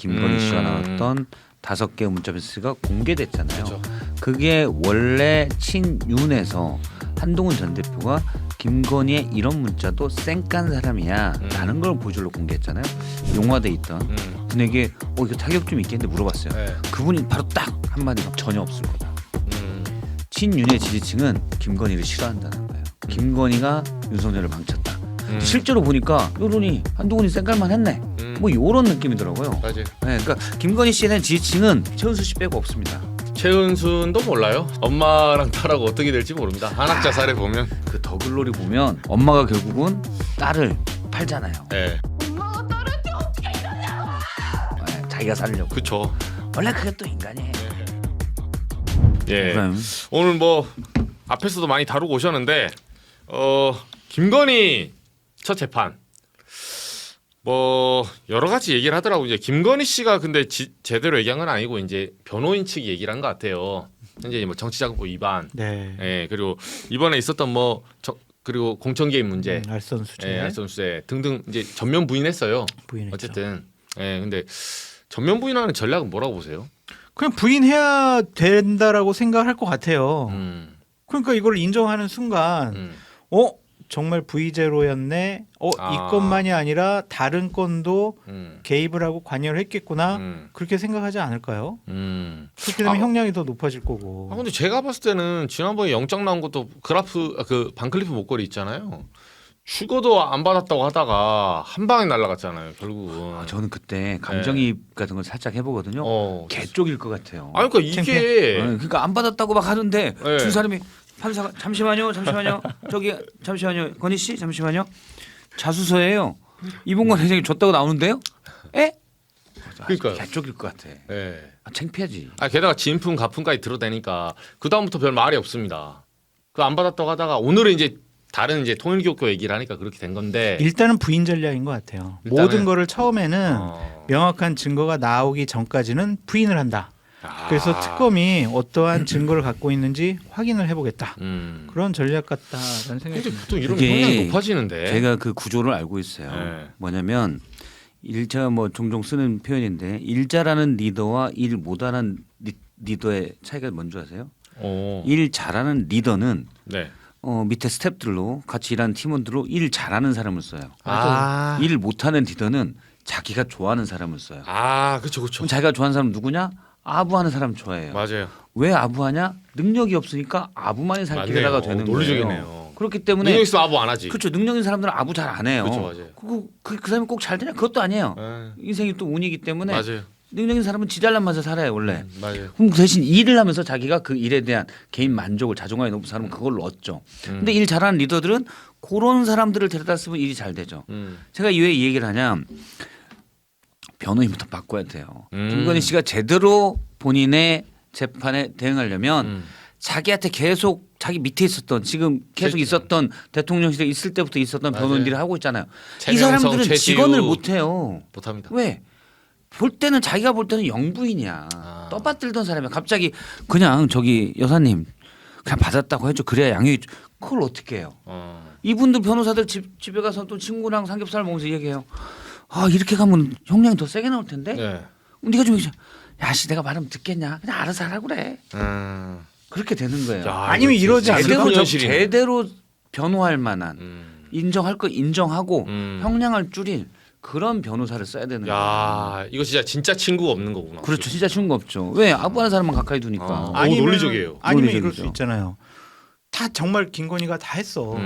김건희 씨가 음. 나왔던 5개의 문자 메시지가 공개됐잖아요. 그렇죠. 그게 원래 친윤에서 한동훈 전 대표가 김건희의 이런 문자도 쌩깐 사람이야 라는 걸 보여주려고 공개했잖아요. 용화돼 있던 분에게 이거 타격 좀 있겠는데 물어봤어요. 네. 그분이 바로 딱 한마디가 전혀 없을 거다. 음. 친윤의 지지층은 김건희를 싫어한다는 거예요. 김건희가 윤석열을 망쳤다. 실제로 보니까 여론이 한동훈이 쌩깔만 했네. 뭐 이런 느낌이더라고요. 맞아요. 네, 그러니까 김건희 씨에 대한 지지층은 최은수 씨 빼고 없습니다. 최은순도 몰라요. 엄마랑 딸하고 어떻게 될지 모릅니다. 한학자 사례 보면. 그 더글로리 보면 엄마가 결국은 딸을 팔잖아요. 네. 엄마가 딸한테 어떻게 이러냐고. 네, 자기가 살려고. 그쵸. 원래 그게 또 인간이에요. 예. 그럼. 오늘 뭐 앞에서도 많이 다루고 오셨는데 김건희 첫 재판 뭐 여러 가지 얘기를 하더라고. 이제 김건희 씨가 근데 제대로 얘기한 건 아니고 이제 변호인 측이 얘기를 한 것 같아요. 현재 뭐 정치자금법 위반, 네. 예, 그리고 이번에 있었던 그리고 공천 개입 문제, 알선수재. 예, 알선수재 등등 이제 전면 부인했어요. 부인했죠. 어쨌든, 예, 근데 전면 부인하는 전략은 뭐라고 보세요? 그냥 부인해야 된다라고 생각할 것 같아요. 음, 그러니까 이걸 인정하는 순간 정말 V제로였네. 이 건만이 아니라 다른 건도 개입을 하고 관여를 했겠구나. 그렇게 생각하지 않을까요? 그렇게 되면 형량이 더 높아질 거고. 근데 제가 봤을 때는 지난번에 영장 나온 것도 그 반클리프 목걸이 있잖아요. 죽어도 안 받았다고 하다가 한 방에 날아갔잖아요. 결국은. 저는 그때 감정이입 같은 걸 살짝 해보거든요. 개 쪽일 것 같아요. 아니 그러니까 이게 그러니까 안 받았다고 막 하는데 네. 준 사람이 판사가 잠시만요. 저기 잠시만요. 건희 씨 잠시만요. 자수서예요. 이봉관 회장이 줬다고 나오는데요? 에? 그러니까요. 개 쪽일 것 같아. 예. 창피하지. 게다가 진품 가품까지 들어대니까 그 다음부터 별 말이 없습니다. 그 안 받았다고 하다가 오늘은 이제 다른 이제 통일교육교 얘기를 하니까 그렇게 된 건데 일단은 부인 전략인 것 같아요. 일단은, 모든 거를 처음에는 명확한 증거가 나오기 전까지는 부인을 한다. 그래서 특검이 어떠한 증거를 갖고 있는지 확인을 해보겠다. 그런 전략 같다라는 생각이 근데 듭니다. 보통 이런 그게 형량이 높아지는데. 제가 그 구조를 알고 있어요. 네. 뭐냐면 제가 뭐 종종 쓰는 표현인데 일 잘하는 리더와 일 못하는 리더의 차이가 뭔지 아세요? 일 잘하는 리더는 네. 밑에 스태프들로 같이 일하는 팀원들로 일 잘하는 사람을 써요. 일 못하는 리더는 자기가 좋아하는 사람을 써요. 그렇죠, 그렇죠. 그럼 자기가 좋아하는 사람 누구냐? 아부하는 사람 좋아해요. 맞아요. 왜 아부하냐? 능력이 없으니까 아부만이 살 기회가 되는 거예요. 논리적이네요. 그렇기 때문에 능력 있으면 아부 안 하지. 그렇죠. 능력 있는 사람들은 아부 잘 안 해요. 그렇죠, 맞아요. 그 사람이 꼭 잘 되냐? 그것도 아니에요. 네. 인생이 또 운이기 때문에 맞아요. 능력 있는 사람은 지 잘난 맛에 살아요 원래. 맞아요. 그럼 대신 일을 하면서 자기가 그 일에 대한 개인 만족을 자존감이 높은 사람은 그걸로 얻죠. 근데 일 잘하는 리더들은 그런 사람들을 데려다 쓰면 일이 잘 되죠. 제가 왜 이 얘기를 하냐? 변호인부터 바꿔야 돼요. 김건희 씨가 제대로 본인의 재판에 대응하려면 자기한테 계속 자기 밑에 있었던 지금 계속 있었던 대통령실에 있을 때부터 있었던 변호인들이 하고 있잖아요. 이 사람들은 최지우. 직언을 못 해요. 못합니다. 왜? 볼 때는 자기가 볼 때는 영부인이야. 떠받들던 사람이야. 갑자기 그냥 저기 여사님 그냥 받았다고 해줘. 그래야 양형이 그걸 어떻게 해요? 이분들 변호사들 집에 가서 또 친구랑 삼겹살 먹으면서 얘기해요. 이렇게 가면 형량이 더 세게 나올 텐데. 네. 네가 좀 얘기해. 야씨 내가 말하면 듣겠냐? 그냥 알아서 하라 그래. 그렇게 되는 거예요. 아니면 이러지 않을까? 제대로 변호할 만한 인정할 거 인정하고 형량을 줄일 그런 변호사를 써야 되는 거예요. 이거 진짜 친구가 없는 거구나. 그렇죠. 진짜 친구 없죠. 왜 아부하는 사람만 가까이 두니까. 논리적이에요. 아니면 이럴 논리적이죠. 수 있잖아요. 다 정말 김건희가 다 했어.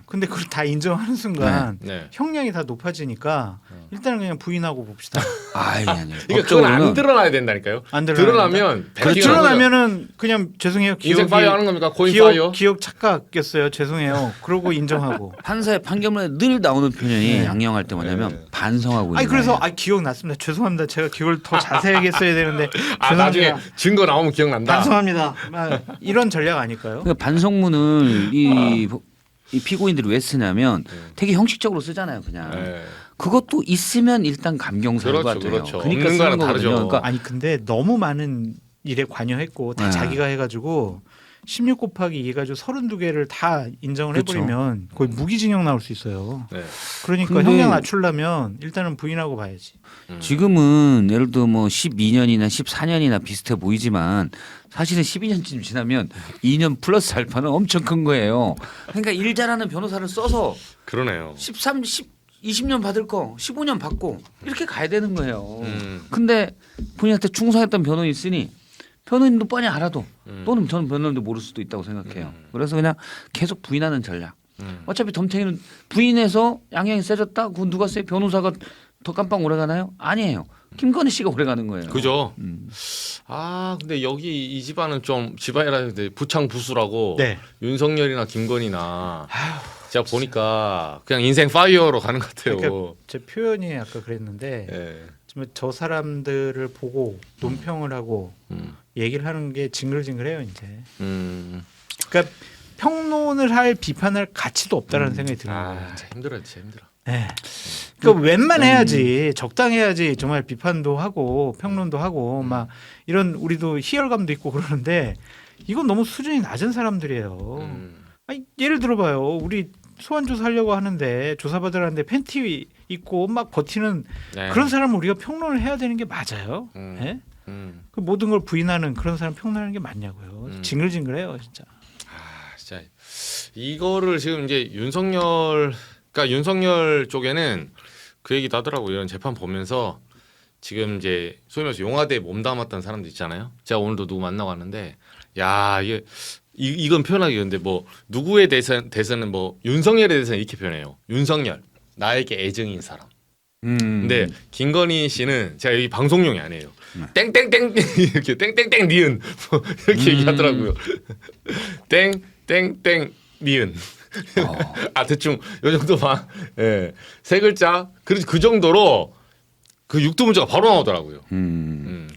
근데 그걸 다 인정하는 순간 네. 형량이 다 높아지니까 일단은 그냥 부인하고 봅시다. 아니요. 그러니까 그건 안 드러나야 된다니까요. 안 드러나면 드러나면은 그냥 죄송해요. 인생 파이어 하는 겁니까? 고인 기억, 파이어? 기억 착각했어요. 죄송해요. 그러고 인정하고. 판사의 판결문에 늘 나오는 표현이 양형할 때 뭐냐면 반성하고 있는. 그래서 기억났습니다. 죄송합니다. 제가 기억을 더 자세하게 써야 되는데 나중에 죄송합니다. 증거 나오면 기억난다. 반성합니다. 이런 전략 아닐까요? 그러니까 반성문을 이 피고인들이 왜 쓰냐면 되게 형식적으로 쓰잖아요. 그냥. 네. 그것도 있으면 일단 감경사유가 그렇죠, 돼요. 그렇죠. 그러니까 없는 쓰는 거랑 거거든요. 다르죠. 그러니까 아니 근데 너무 많은 일에 관여했고 다 네. 자기가 해가지고 16 곱하기 2 가지고 32개를 다 인정을 그렇죠. 해버리면 거의 무기징역 나올 수 있어요. 네. 그러니까 근데- 형량 낮추려면 일단은 부인하고 봐야지. 지금은 예를 들어 뭐 12년이나 14년이나 비슷해 보이지만 사실은 12년쯤 지나면 2년 플러스 알파는 엄청 큰 거예요. 그러니까 일 잘하는 변호사를 써서 그러네요. 20년 받을 거 15년 받고 이렇게 가야 되는 거예요. 음. 근데 본인한테 충성했던 변호인이 있으니 변호인도 뻔히 알아도 또는 저는 변호인도 모를 수도 있다고 생각해요. 그래서 그냥 계속 부인하는 전략. 어차피 덤탱이는 부인해서 양형이 세졌다. 그건 누가 세? 변호사가 더 깜빡 오래 가나요? 아니에요. 김건희 씨가 오래 가는 거예요. 그죠. 아 근데 여기 이 집안은 좀 집안이라 부창부수라고 네. 윤석열이나 김건희나 제가 보니까 그냥 인생 파이어로 가는 것 같아요. 그러니까 제 표현이 아까 그랬는데 예. 지금 저 사람들을 보고 논평을 하고 얘기를 하는 게 징글징글해요 이제. 그러니까 평론을 할 비판할 가치도 없다라는 생각이 드는 거예요. 아 이제. 힘들어요, 진짜 힘들어. 네. 그러니까 웬만해야지 적당해야지 정말 비판도 하고 평론도 하고 막 이런 우리도 희열감도 있고 그러는데 이건 너무 수준이 낮은 사람들이에요. 아니, 예를 들어봐요. 우리 소환 조사하려고 하는데 조사받으라는데 팬티 입고 막 버티는 네. 그런 사람을 우리가 평론을 해야 되는 게 맞아요. 예? 그 모든 걸 부인하는 그런 사람 평론하는 게 맞냐고요. 징글징글해요, 진짜. 아 진짜 이거를 지금 이제 윤석열 그러니까 윤석열 쪽에는 그 얘기도 하더라고요. 이런 재판 보면서 지금 이제 소위 말해서 용화대에 몸담았던 사람들 있잖아요. 제가 오늘도 누구 만나고 왔는데 야 이게 이건 표현하기 근데 뭐 누구에 대해서는 뭐 윤석열에 대해서는 이렇게 표현해요. 윤석열 나에게 애정인 사람. 근데 김건희 씨는 제가 여기 방송용이 아니에요. 땡땡땡 이렇게 땡땡땡 니은 뭐 이렇게 얘기하더라고요. 땡땡땡 니은. 아 대충 요 정도만. 예. 세 글자. 그 정도로 그 육두문자가 바로 나오더라고요.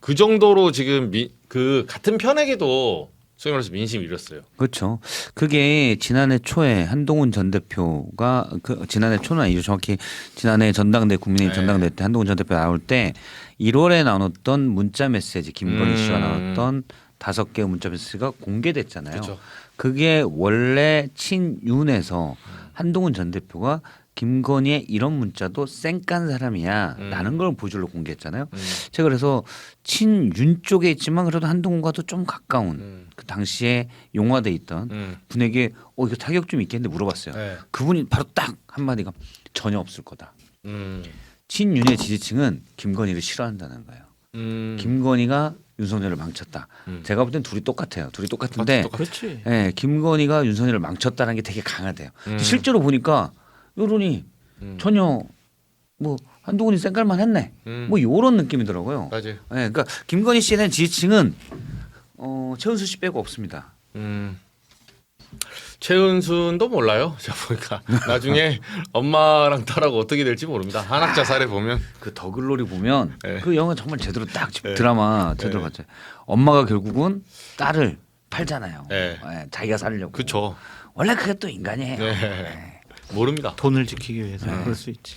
그 정도로 지금 그 같은 편에게도 소위 말해서 민심이 잃었어요. 그렇죠. 그게 지난해 초에 한동훈 전 대표가 지난해 초는 아니죠. 정확히 지난해 전당대 국민의힘 네. 전당대 때 한동훈 전 대표 나올 때 1월에 나눴던 문자 메시지 김건희 씨와 나눴던 5개의 문자 메시지가 공개됐잖아요. 그렇죠. 그게 원래 친윤에서 한동훈 전 대표가 김건희의 이런 문자도 쌩깐 사람이야 라는 걸 보여주려 공개했잖아요. 제가 그래서 친윤 쪽에 있지만 그래도 한동훈과도 좀 가까운 그 당시에 용화돼 있던 분에게 이거 타격 좀 있겠는데 물어봤어요. 네. 그분이 바로 딱 한마디가 전혀 없을 거다. 음. 친윤의 지지층은 김건희를 싫어한다는 거예요. 김건희가 윤석열을 망쳤다. 제가 볼 땐 둘이 똑같아요. 둘이 똑같은데 그렇지. 예, 김건희가 윤석열을 망쳤다는 게 되게 강하대요. 근데 실제로 보니까 여론이 전혀 뭐 한동훈이 쌩깔만 했네. 뭐 이런 느낌이더라고요. 맞아요. 예, 그러니까 김건희 씨에 대한 지지층은 최은수 씨 빼고 없습니다. 최은순도 몰라요. 제가 보니까 나중에 엄마랑 딸하고 어떻게 될지 모릅니다. 한학자 사례 보면 그 더글로리 보면 네. 그 영화 정말 제대로 딱 드라마 제대로 봤죠. 엄마가 결국은 딸을 팔잖아요. 네. 예, 자기가 살려고. 그쵸. 원래 그게 또 인간이에요. 네. 예. 모릅니다. 돈을 지키기 위해서 그럴 수 있지.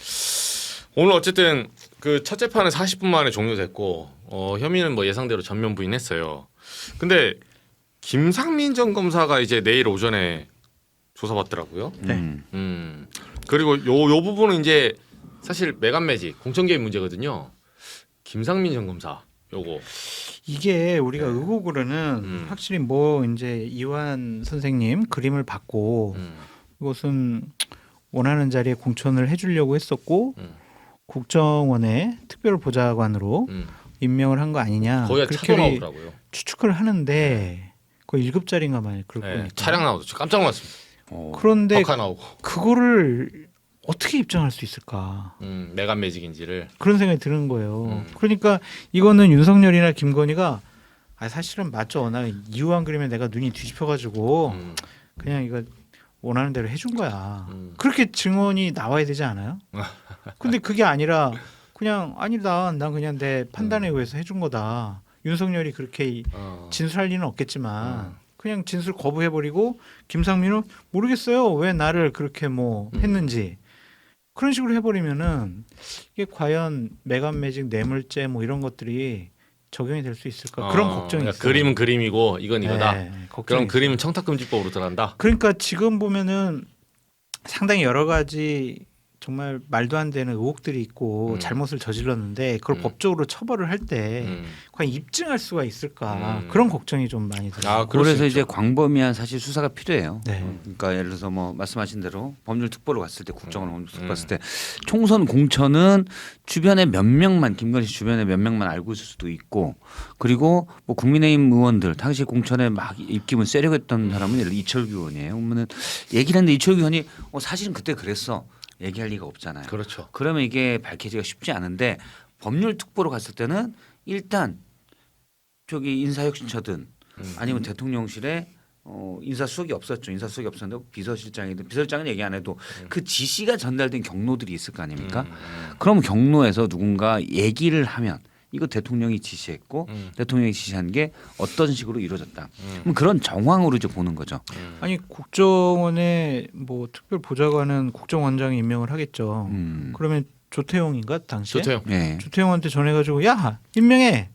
오늘 어쨌든 그 첫 재판은 40분 만에 종료됐고 혐의는 뭐 예상대로 전면 부인했어요. 근데 김상민 전 검사가 이제 내일 오전에 조사받더라고요. 네. 그리고 요 부분은 이제 사실 매간 매직 공천 개입 문제거든요. 김상민 전 검사 요거 이게 우리가 의혹으로는 확실히 뭐 이제 이완 선생님 그림을 받고 이것은 원하는 자리에 공천을 해주려고 했었고 국정원의 특별보좌관으로 임명을 한 거 아니냐 거의 그렇게 차도 나오더라고요. 추측을 하는데 거의 1급짜리인가 봐요. 그럴 네, 거니까. 차량 나오죠. 깜짝 놀랐습니다. 그런데 덕화 나오고 그거를 어떻게 입증할 수 있을까? 매간 매직인지를 그런 생각이 드는 거예요. 그러니까 이거는 윤석열이나 김건희가 사실은 맞죠. 나 이후한 그림에 내가 눈이 뒤집혀가지고 그냥 이거 원하는 대로 해준 거야. 그렇게 증언이 나와야 되지 않아요? 근데 그게 아니라 그냥 아니다. 난 그냥 내 판단에 의해서 해준 거다. 윤석열이 그렇게 진술할 리는 없겠지만 그냥 진술 거부해버리고 김상민은 모르겠어요. 왜 나를 그렇게 뭐 했는지. 그런 식으로 해버리면은 이게 과연 매간 매직 뇌물죄 뭐 이런 것들이 적용이 될 수 있을까 그런 걱정이 그러니까 있어요. 그림은 그림이고 이건 이거다. 네, 걱정이 그럼 있어요. 그림은 청탁금지법으로 들어간다. 그러니까 지금 보면은 상당히 여러 가지 정말 말도 안 되는 의혹들이 있고 잘못을 저질렀는데 그걸 법적으로 처벌을 할 때 과연 입증할 수가 있을까 그런 걱정이 좀 많이 들어요. 아, 그럴 그래서 수 이제 있죠. 광범위한 사실 수사가 필요해요. 네. 그러니까 예를 들어서 뭐 말씀하신 대로 법률 특보로 갔을 때 국정원 법률 특보 갔을 때 총선 공천은 주변에 몇 명만 김건희 씨 주변에 몇 명만 알고 있을 수도 있고 그리고 뭐 국민의힘 의원들 당시 공천에 막 입김을 세려고 했던 사람은 예를 들어 이철규 의원이에요. 그러면은 얘기를 했는데 이철규 의원이 사실은 그때 그랬어. 얘기할 리가 없잖아요. 그렇죠. 그러면 이게 밝혀지기가 쉽지 않은데 법률 특보로 갔을 때는 일단 저기 인사혁신처든 아니면 대통령실에 인사수석이 없었죠. 인사수석이 없었는데 비서실장이든 비서실장은 얘기 안 해도 그 지시가 전달된 경로들이 있을 거 아닙니까? 그럼 경로에서 누군가 얘기를 하면 이거 대통령이 지시했고 대통령이 지시한 게 어떤 식으로 이루어졌다. 그럼 그런 정황으로 이제 보는 거죠. 아니 국정원에 뭐 특별 보좌관은 국정원장이 임명을 하겠죠. 그러면 조태용인가 당시에? 조태용. 네. 조태용한테 전해가지고 야 임명해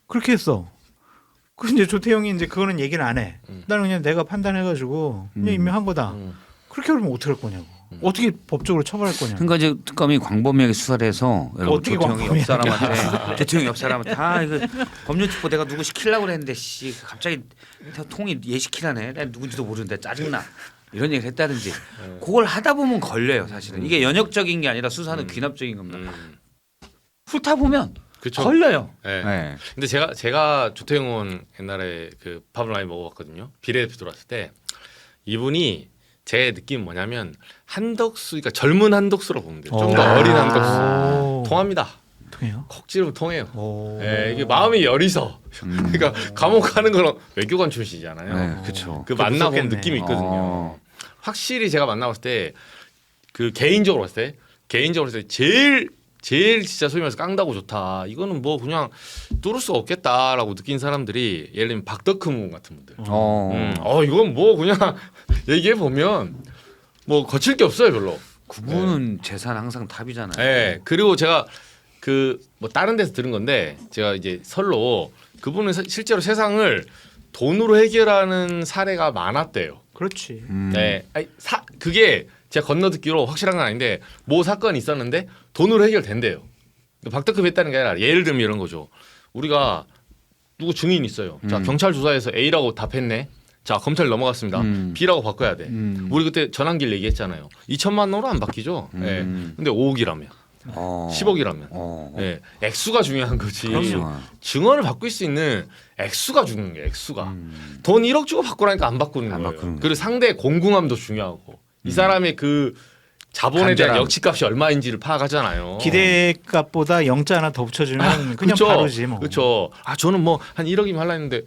그렇게 했어. 그 이제 조태용이 이제 그거는 얘기를 안 해. 나는 그냥 내가 판단해가지고 그냥 임명한 거다. 그렇게 그러면 어떻게 할 거냐고. 어떻게 법적으로 처벌할 거냐고. 그러니까 이제 특검이 광범위하게 수사를 해서 어떻게 대통령이 광범위하게. 옆 사람한테 대통령 옆 사람한테 이거 법률 특보 내가 누구 시키려고 그랬는데 씨 갑자기 통이 얘 시키라네. 내가 누군지도 모르는데 짜증나. 이런 얘기를 했다든지 그걸 하다 보면 걸려요 사실은. 이게 연역적인 게 아니라 수사는 귀납적인 겁니다. 훑다 보면 그쵸. 걸려요. 네. 네. 근데 제가 조태용 의원 옛날에 그 밥을 많이 먹어봤거든요. 비례대표 들어왔을 때 이분이 제 느낌 뭐냐면 한덕수, 그러니까 젊은 한덕수로 보면 돼요. 좀 더 어린 한덕수. 통합니다. 통해요? 콕 찌르면 통해요. 오. 예, 이게 마음이 여리서. 그러니까 감옥 가는 거는 외교관 출신이잖아요. 네, 그렇죠. 그 만나본 무섭겠네. 느낌이 있거든요. 확실히 제가 만나봤을 때 그 개인적으로 봤을 때 제일 진짜 소위 말해서 깡다고 좋다. 이거는 뭐 그냥 뚫을 수가 없겠다라고 느낀 사람들이 예를 들면 박덕흠 같은 분들. 이건 뭐 그냥 얘기해 보면 뭐 거칠 게 없어요 별로. 그분은 재산 항상 탑이잖아요. 네. 그리고 제가 그 뭐 다른 데서 들은 건데 제가 이제 설로 그분은 실제로 세상을 돈으로 해결하는 사례가 많았대요. 그렇지. 네. 아니, 그게 제가 건너듣기로 확실한 건 아닌데 뭐 사건이 있었는데 돈으로 해결된대요. 박덕흠 했다는 게 아니라 예를 들면 이런 거죠. 우리가 누구 증인 있어요. 자 경찰 조사에서 A라고 답했네. 자 검찰 넘어갔습니다. B라고 바꿔야 돼. 우리 그때 전환길 얘기했잖아요. 2천만 원으로 안 바뀌죠. 네. 근데 5억이라면 10억이라면 네. 액수가 중요한 거지. 그럼요. 증언을 바꿀 수 있는 액수가 중요한 게 액수가. 돈 1억 주고 바꾸라니까 안 바꾸는 안 거예요. 바꾸는 그리고 상대의 공궁함도 중요하고 이 사람의 그 자본에 대한 간절함. 역치값이 얼마인지를 파악하잖아요. 기대값보다 영자 하나 더 붙여주면 그냥 그쵸? 바로지 뭐. 그렇죠. 아 저는 뭐 한 1억이면 할라 했는데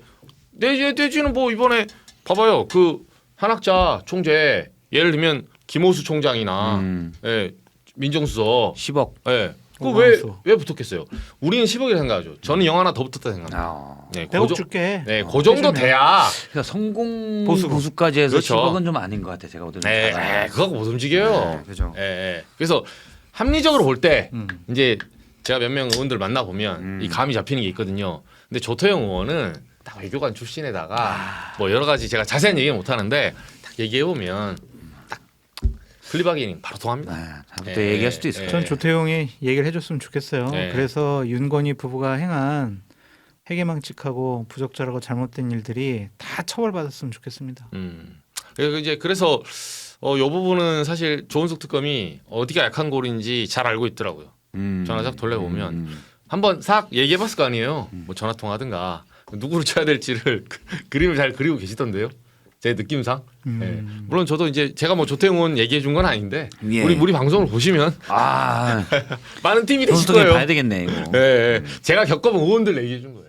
내지는 뭐 이번에 봐봐요. 그 한학자 총재 예를 들면 김호수 총장이나 예, 민정수석 10억. 예. 오광수. 그왜 붙었겠어요? 우리는 10억이라 생각하죠. 저는 영 하나 더 붙었다 생각합니다. 아. 네, 100억 줄게. 네, 그 정도 돼야. 그러니까 성공 보수로. 보수까지 해서 그렇죠. 10억은 좀 아닌 것 같아. 제가 오늘 네, 그거 못 움직여요. 네, 그죠. 예, 예. 그래서 합리적으로 볼 때 음. 이제 제가 몇 명 의원들 만나 보면 이 감이 잡히는 게 있거든요. 근데 조태용 의원은 딱 외교관 출신에다가 뭐 여러 가지 제가 자세한 얘기는 못 하는데 딱 얘기해 보면 딱 플리바게닝 바로 통합니다. 잘부터 얘기할 수도 있을 예. 것 전 조태용이 얘기를 해줬으면 좋겠어요. 네. 그래서 윤건희 부부가 행한 회계망측하고 부적절하고 잘못된 일들이 다 처벌받았으면 좋겠습니다. 그래서 이 부분은 사실 조은석 특검이 어디가 약한 골인지 잘 알고 있더라고요. 전화 싹 돌려보면 한번 싹 얘기해봤을 거 아니에요. 뭐 전화 통화하든가 누구를 쳐야 될지를 그림을 잘 그리고 계시던데요. 제 느낌상. 예. 물론 저도 이제 제가 뭐 조태용 의원 얘기해 준 건 아닌데 예. 우리 방송을 보시면 아, 많은 팀이 되실 돈수통에 거예요. 봐야 되겠네 이거. 예, 예. 제가 겪어본 의원들 얘기해 준 거예요.